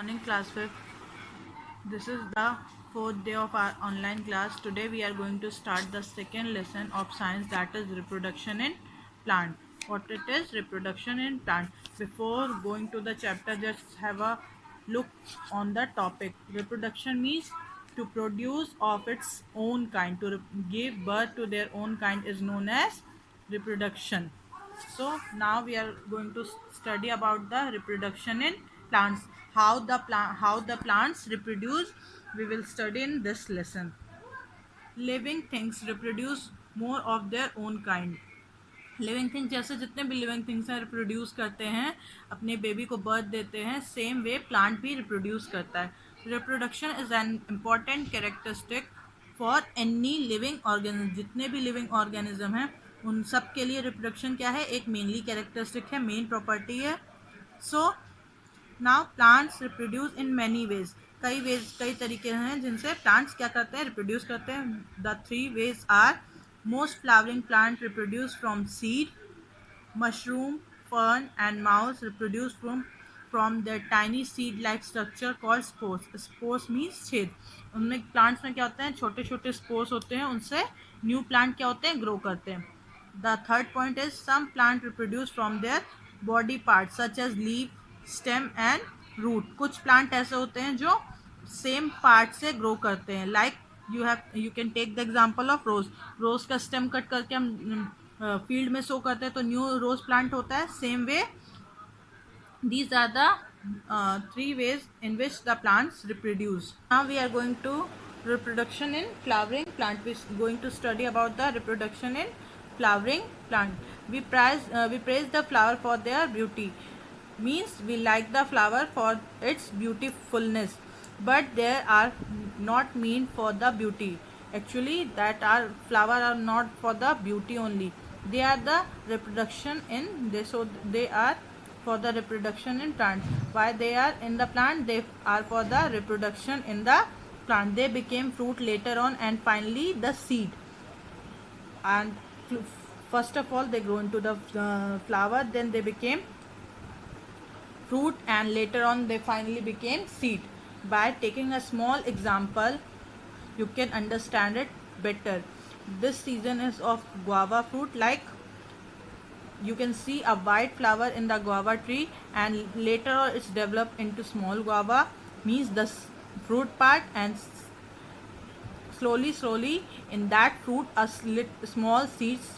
Morning class 5th. This is the fourth day of our online class. Today we are going to start the second lesson of science, that is reproduction in plant. What it is? Reproduction in plant. Before going to the chapter, just have a look on the topic. Reproduction means to produce of its own kind, to give birth to their own kind is known as reproduction. So now we are going to study about the reproduction in plants. How the plants reproduce, we will study in this lesson. Living things reproduce more of their own kind. Living thing जैसे जितने भी living things हैं reproduce करते हैं, अपने baby को birth देते हैं, सेम वे प्लांट भी रिप्रोड्यूस करता है. Reproduction is an important characteristic for any living organism. जितने भी लिविंग ऑर्गेनिज्म हैं उन सब के लिए रिप्रोडक्शन क्या है? एक मेनली कैरेक्टरिस्टिक है, मेन प्रॉपर्टी है. So now plants reproduce in many ways. कई तरीके हैं जिनसे प्लांट्स क्या करते हैं? रिप्रोड्यूस करते हैं. The three ways are: most flowering plant reproduce from seed, mushroom, fern and mouse reproduce from their tiny seed-like structure called spores. Spores means छेद. उनमें प्लांट्स में क्या होते हैं? छोटे छोटे स्पोर्स होते हैं, उनसे न्यू प्लांट क्या होते हैं? ग्रो करते हैं. The third point is some plant reproduce from their body part such as leaf, stem and root. कुछ प्लांट ऐसे होते हैं जो सेम पार्ट से ग्रो करते हैं. Like you can take the example of रोज का स्टेम कट करके हम फील्ड में सो करते हैं तो न्यू रोज प्लांट होता है. Same way these are the three ways in which the plants reproduce. Now we are going to reproduction in flowering plant. We are going to study about the reproduction in flowering plant. We praise the flower for their beauty. Means we like the flower for its beautifulness, but they are not meant for the beauty. Actually that are flower are not for the beauty only, they are the reproduction in they, so they are for the reproduction in plant. Why they are in the plant? They are for the reproduction in the plant. They became fruit later on and finally the seed. And first of all they grow into the flower, then they became fruit, and later on they finally became seed. By taking a small example you can understand it better. This season is of guava fruit. Like you can see a white flower in the guava tree and later it's developed into small guava, means the fruit part, and slowly in that fruit a small seeds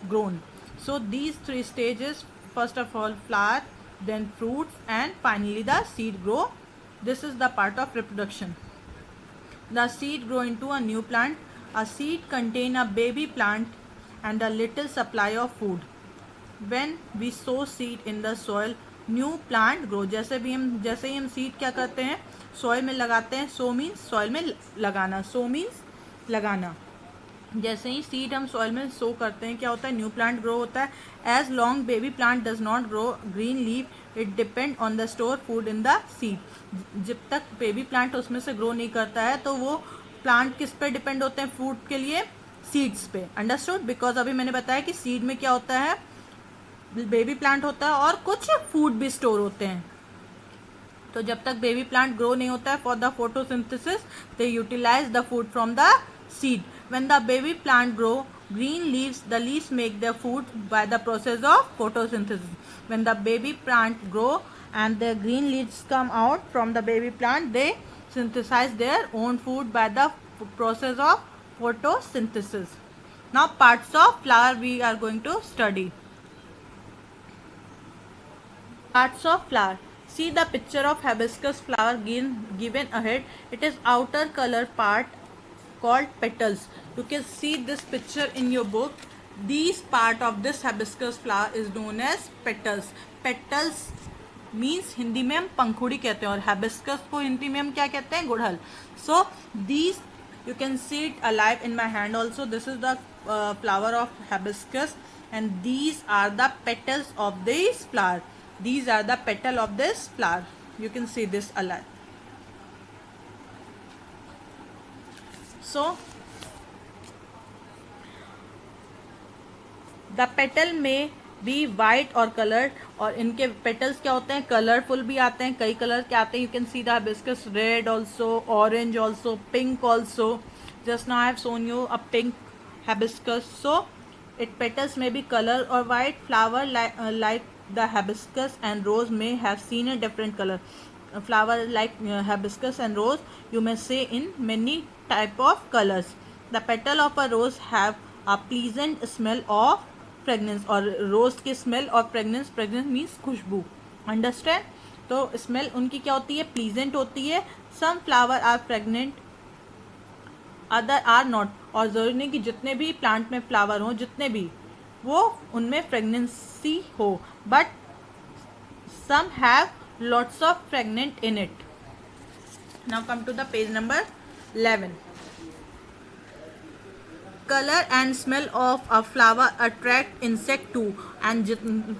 grown. So these three stages: first of all flower, then fruits, and finally the seed grow. This is the part of reproduction. The seed grow into a new plant. A seed contain a baby plant and a little supply of food. When we sow seed in the soil, new plant grow. जैसे ही हम seed क्या करते हैं? soil में लगाते हैं. sow means soil में लगाना, sow means लगाना. जैसे ही सीड हम सॉइल में सो करते हैं क्या होता है? न्यू प्लांट ग्रो होता है. As long baby plant does not grow green leaf, it depend on the store food in the seed. जब तक बेबी प्लांट उसमें से ग्रो नहीं करता है तो वो प्लांट किस पे डिपेंड होते हैं फूड के लिए? सीड्स पे. अंडरस्टूड? बिकॉज अभी मैंने बताया कि सीड में क्या होता है? बेबी प्लांट होता है और कुछ फूड भी स्टोर होते हैं. तो जब तक बेबी प्लांट ग्रो नहीं होता है, for the photosynthesis they utilize the food from the seed. When the baby plant grow green leaves, the leaves make their food by the process of photosynthesis. When the baby plant grow and the green leaves come out from the baby plant, they synthesize their own food by the process of photosynthesis. Now parts of flower we are going to study. Parts of flower. See the picture of hibiscus flower given ahead. It is outer color part called petals. You can see this picture in your book. These part of this hibiscus flower is known as petals. Petals means Hindi में हम पंखुड़ी कहते हैं और hibiscus को हिंदी में हम क्या कहते हैं? गुड़हल. So these you can see it alive in my hand also. This is the flower of hibiscus and these are the petals of this flower. These are the petal of this flower. You can see this alive. So the petal may be white और coloured, और इनके petals क्या होते हैं, colourful भी आते हैं, कई कलर के आते हैं. You can see the hibiscus red also, orange also, pink also. Just now I have shown you a pink hibiscus. So its petals may be color or white. Flower like the hibiscus and rose may have seen a different color. Flower like hibiscus and rose you may see in many type of colors. The petal of a rose have a pleasant smell of fragrance. और rose की smell और fragrance, fragrance means खुशबू. Understand? तो smell उनकी क्या होती है, pleasant होती है. Some flower are fragrant, other are not. और ज़रूरी नहीं कि जितने भी प्लांट में फ्लावर हों, जितने भी, वो उनमें फ्रेगनेंसी हो, but some have lots of fragrant in it. Now come to the page number 11. Colour and smell of a flower attract insect to. And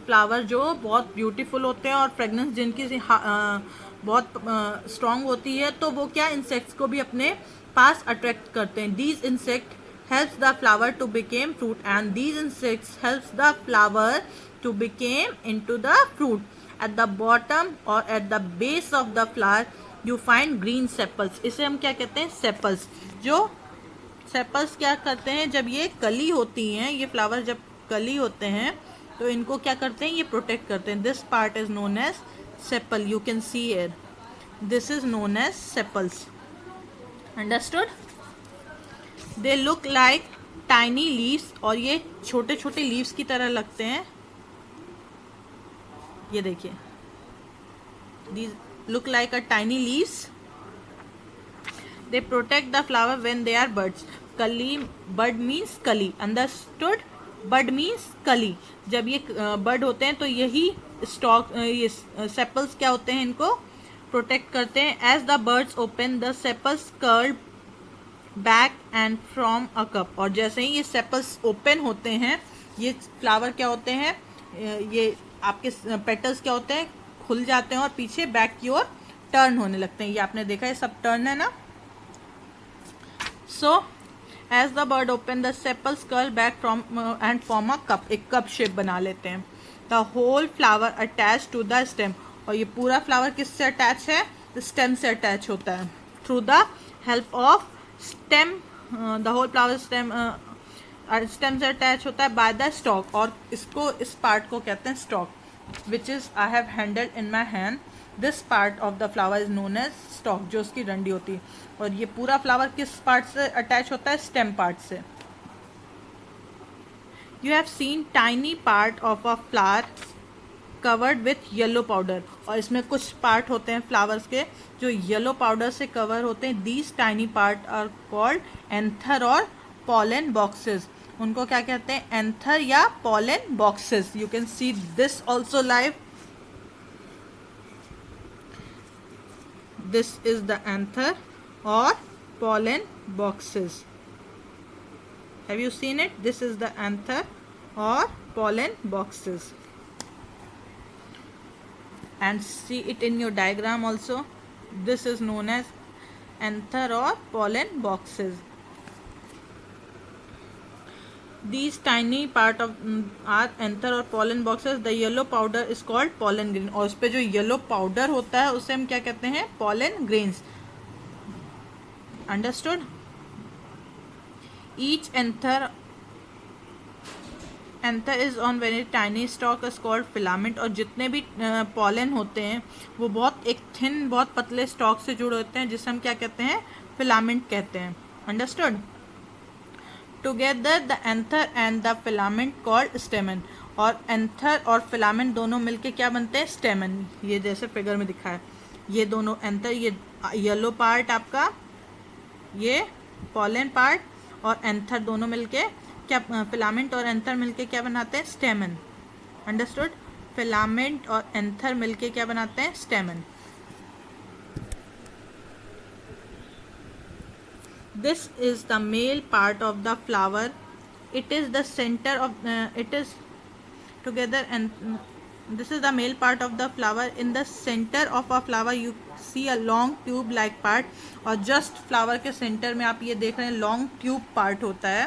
flower जो बहुत ब्यूटीफुल होते हैं और फ्रेगनेंस जिनकी बहुत स्ट्रांग होती है, तो वो क्या, इंसेक्ट्स को भी अपने पास अट्रैक्ट करते हैं. These insect helps the flower to become fruit, and these insects helps the flower to become into the fruit. At the bottom or at the base of the flower you find green sepals. इसे हम क्या कहते हैं, sepals. जो sepals क्या करते हैं, जब ये कली होती हैं, ये फ्लावर जब कली होते हैं, तो इनको क्या करते हैं, ये प्रोटेक्ट करते हैं. This part is known as sepal. You can see here, this is known as sepals. Understood? They look like tiny leaves, और ये छोटे छोटे लीव्स की तरह लगते हैं. ये देखिए, these look like a tiny leaves. They protect the flower when they are birds. कली, बर्ड मीन्स कली. अंडरस्टूड? बर्ड मीन्स कली. जब ये बर्ड होते हैं तो यही स्टॉक, ये सेपल्स क्या होते हैं, इनको प्रोटेक्ट करते हैं. As the birds open the sepals curl back and from a cup. और जैसे ही ये सेपल्स ओपन होते हैं, ये फ्लावर क्या होते हैं, ये आपके पेटल्स क्या होते हैं, खुल जाते हैं और पीछे बैक की ओर टर्न होने लगते हैं. ये आपने देखा, ये सब टर्न है ना. So as the bird open the sepals curl back from and form a cup. एक कप शेप बना लेते हैं. The whole flower attach to the stem. और ये पूरा फ्लावर किससे अटैच है, स्टेम से अटैच होता है. Through the help of stem, the whole flower stem, stem से अटैच होता है बाय द स्टॉक. और इसको, इस पार्ट को कहते हैं stalk, which is I have handled in my hand. This part of the flower is known as stalk, जो उसकी डंडी होती है. और ये पूरा फ्लावर किस पार्ट से अटैच होता है, स्टेम पार्ट से. You have seen tiny part of a flower covered with yellow powder. और इसमें कुछ पार्ट होते हैं फ्लावर्स के जो येलो पाउडर से कवर होते हैं. These tiny part are called anther और पॉलन बॉक्सेस. उनको क्या कहते हैं, एंथर या pollen boxes. You can see this also live. This is the anther और pollen boxes. Have you seen it? This is the anther or pollen boxes. And see it in your diagram also. This is known as anther or pollen boxes. These tiny part of are anther or pollen boxes. The yellow powder is called pollen grain. और उस पे जो yellow powder होता है उसे हम क्या कहते हैं, pollen grains. Understood? Each anther is on very tiny stalk is called filament. और जितने भी pollen होते हैं वो बहुत एक थिन, बहुत पतले स्टॉक से जुड़े होते हैं, जिसे हम क्या कहते हैं, फिलामेंट कहते हैं. Understood? Together the anther and the filament called stamen. और एंथर और फिलामेंट दोनों मिलके क्या बनते हैं, स्टेमन. ये जैसे फिगर में दिखा है, ये दोनों एंथर, ये येलो पार्ट आपका, ये पॉलन पार्ट, और एंथर दोनों मिलके क्या, फिलामेंट और एंथर मिलके क्या बनाते हैं, स्टेमन. अंडरस्टूड? फिलामेंट और एंथर मिलके क्या बनाते हैं, स्टेमन. This is the male part of the flower. It is the centre of, it is together and this is the male part of the flower. In the center of a flower you see a long tube like part. और just flower के center में आप ये देख रहे हैं long tube part होता है.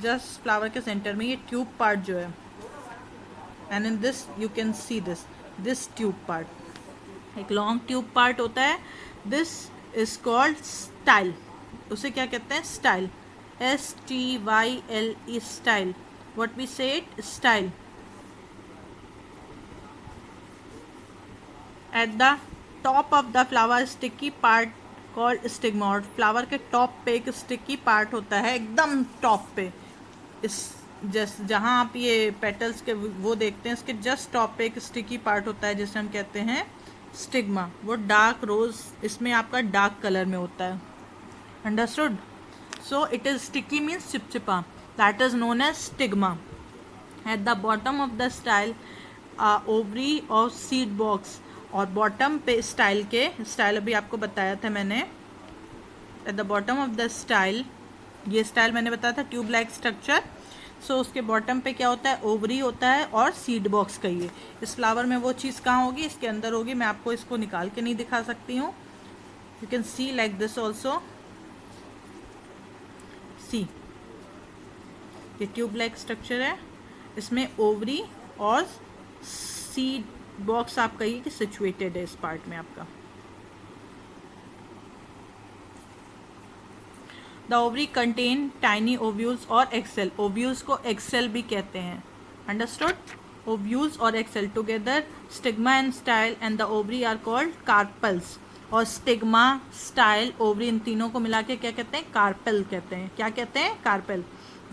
just flower के center में ये tube part जो है, and in this you can see this tube part, एक long tube part होता है. This is called style. उसे क्या कहते हैं? Style. STYLE, style. What we say it? Style. At the top of the flower sticky part called stigma. और flower के top पे एक स्टिकी पार्ट होता है, एकदम टॉप पे. इस जस्ट जहाँ आप ये पेटल्स के वो देखते हैं, इसके जस्ट टॉप पे एक स्टिकी पार्ट होता है जिसे हम कहते हैं स्टिग्मा. वो डार्क रोज इसमें आपका डार्क कलर में होता है. Understood? So it is sticky means चिपचिपा. That is known as stigma. At the bottom of the style ovary और सीड बॉक्स. और बॉटम पे स्टाइल अभी आपको बताया था मैंने. At the bottom of the style, ये स्टाइल मैंने बताया था ट्यूब लाइक स्ट्रक्चर. सो उसके बॉटम पे क्या होता है? ओवरी होता है और सीड बॉक्स कहिए. इस फ्लावर में वो चीज़ कहाँ होगी? इसके अंदर होगी. मैं आपको इसको निकाल के नहीं दिखा सकती हूँ. You can see like this also. See, ये ट्यूब लाइक स्ट्रक्चर है. इसमें ओवरी और सीड बॉक्स आप कहिए कि सिचुएटेड है इस पार्ट में आपका. The ovary contain tiny ovules और एक्सेल. ओव्यूल्स को एक्सेल भी कहते हैं. अंडरस्टूड? ओव्यूल्स और egg cell together stigma and style and the ovary are called carpels. और स्टिग्मा, स्टाइल, ओवरी, इन तीनों को मिला के क्या कहते हैं? कार्पेल कहते हैं. क्या कहते हैं? Carpel.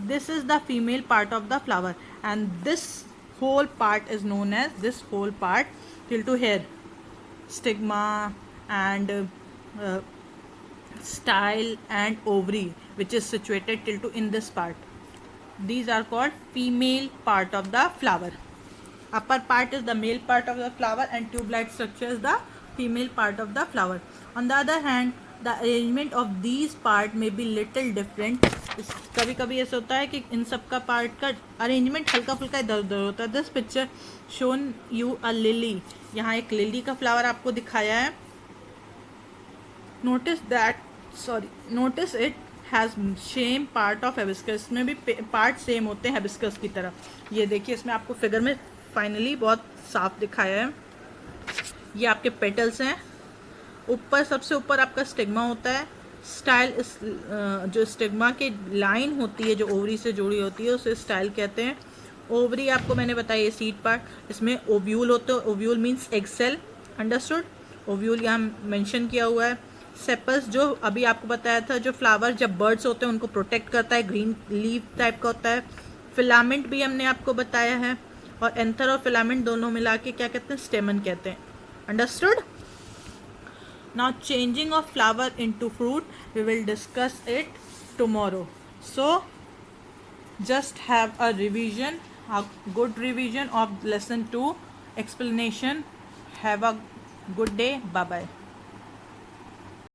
This is the female part of the flower and this whole part is known as, this whole part till to here, stigma and style and ovary which is situated till to in this part. These are called female part of the flower. Upper part is the male part of the flower and tube-like structure is the female part of the flower. On the other hand, the arrangement of these part may be little different. कभी कभी ऐसा होता है कि इन सब का part का arrangement हल्का फुल्का इधर उधर होता है. This picture shown you a lily. यहाँ एक लिली का फ्लावर आपको दिखाया है. Notice it has same part of hibiscus. में भी पार्ट सेम होते हैं हेबिस्कस की तरह. ये देखिए, इसमें आपको फिगर में फाइनली बहुत साफ दिखाया है. ये आपके पेटल्स हैं. ऊपर सबसे ऊपर आपका स्टिग्मा होता है. स्टाइल जो स्टिग्मा की लाइन होती है जो ओवरी से जुड़ी होती है उसे स्टाइल कहते हैं. ओवरी आपको मैंने बताया ये सीड पार्ट. इसमें ओव्यूल होते हैं. Ovule means egg cell. Understood? Ovule यहाँ मेंशन किया हुआ है. सेपल्स जो अभी आपको बताया था, जो फ्लावर जब बर्ड्स होते हैं उनको प्रोटेक्ट करता है, ग्रीन लीफ टाइप का होता है. फिलामेंट भी हमने आपको बताया है. और एंथर और फिलामेंट दोनों मिला के क्या कहते हैं? स्टेमन कहते हैं. Understood? Now changing of flower into fruit, we will discuss it tomorrow. So just have a revision, a good revision of lesson 2 explanation. Have a good day. Bye bye.